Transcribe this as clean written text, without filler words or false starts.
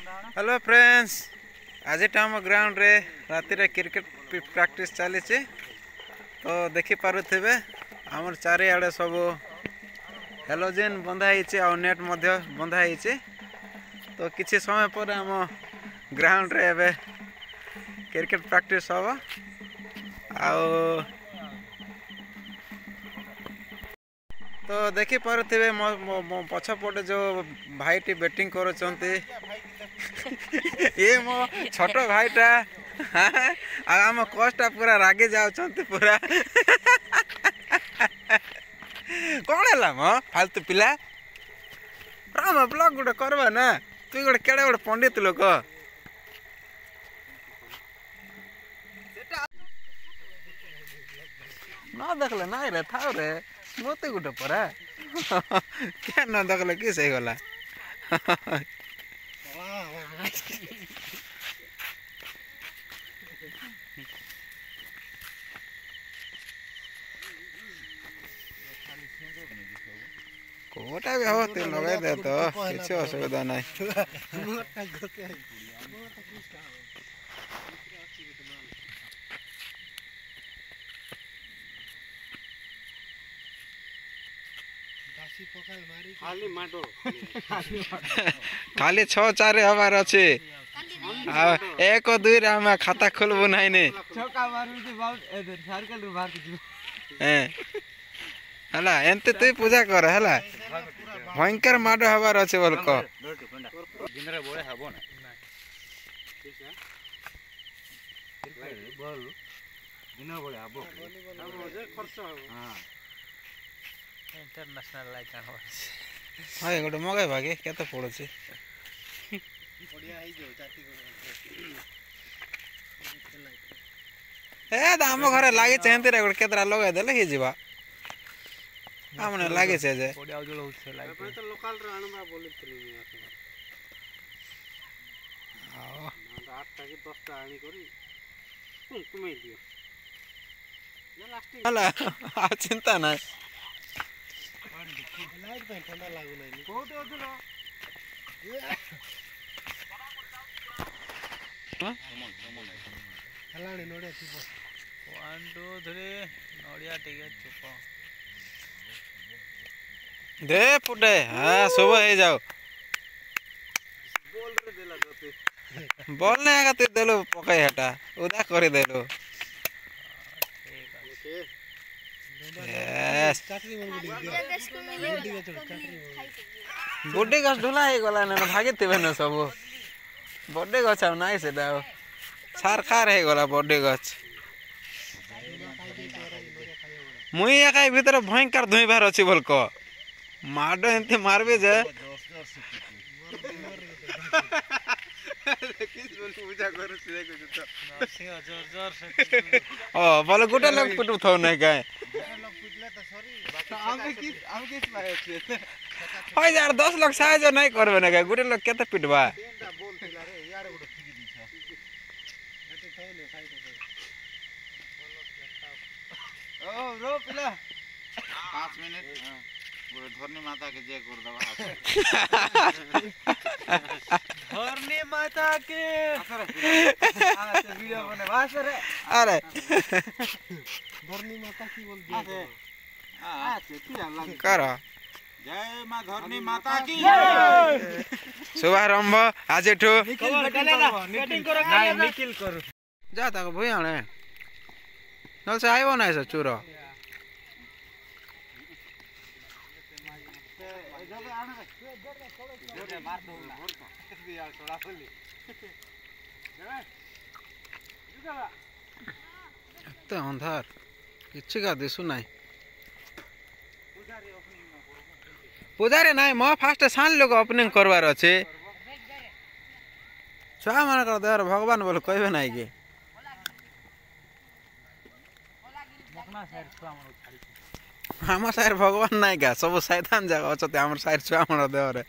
Hello friends, आज आम ground रे राति रे क्रिकेट प्रैक्टिस चली। तो देखी पारुथिबे आमर चारिआडे सब हेलोजेन बंधा होइचे और नेट मध्य बंधा होइचे। तो किसी समय पर आम ग्राउंड रे एबे क्रिकेट प्रैक्टिस हबो। तो देखी पारुथिबे मो पछपटे जो भाईटी बैटिंग करुचंती ये मो छोट भाईटा आम कोचटा पूरा रागे जाउचंती पूरा कौन है मो फालतू पिला राम ब्लॉग गोटे करवा ना तु गोटे केड़े गोटे पंडित लोक न देखले ना रे थाउ रे मत गोटे परा क्या न देखले किस गला कोटा भी हो तेल लगा दे तो किसी असुविधा नहीं। खाली 6-4 हबार अच्छे एक दुई आम खाता खोलबू ना है एमती तु पूजा कर है भयंकर माड़ हबार अच्छे बोल कह इंटरनेशनल लाइक हां गोटे मगाइबा के केते पड़ुछि ए आम घर लागे चेंती रे गोटे केतरा लगाइ देले हे जीवा हमने लागे छे जे पडिया उजळ होछे लागे तो लोकल रे आणबा बोलितली मी आ 8 टा के 10 टा आनी करी कुमकुमे दियो ये लास्टिंग हला आ चिंता ना लाइट पे ठंडा लागु नै कोटे अदलो हां हलाणी नोडिया चुप 1 2 3 नोडिया टिके चुप दे पुटे हाँ सुबह ही जाओ बॉल रे देला गते बॉल ने आगते देलो पकाई हटा उदा कर देलो यस बर्थडे गछ ढोला हे गला ने भागे तेबे न सब बर्थडे गछ नाइ से दाओ सार खार हे गला बर्थडे गछ मुई एकाई भीतर भयंकर धुई बार अछि बोल को माडो एंती मारबे जे किस बोल पूजा करू से देखो तो नरसिंह जोर जोर से ओ बोले गुटे लोग पुटू थौ नै गाय लोग पुटले तो सॉरी हम किस पाए छे होय यार 10 लोग साहाय्य नै करबे नै गाय गुटे लोग केते पिटबा तीनटा बोल थिला रे यार गुटे फिगी दिछ एते थौ ने साइड पे ओ रो पिला 5 मिनट हां धरनी माता के जय कर दवा धरनी माता के वीडियो बने वास रे अरे धरनी माता की बोल दिया हां तिरा लागे कर जय मां धरनी माता की जय शुभारंभ आज एठो बैटिंग करो नहीं निखिल करू जा ताको भई आणे नल से आइबो ना से चूरो तो अंधार किसी का दिशु ना पूजारे ना मो फास्ट सान लोग ओपनिंग करवार अच्छे छुआ मन कर देर भगवान बोल कहबे ना कि हम साइड भगवान ना क्या सब शैतान जगह अच्छे हमर साइड छुआ मन देहरे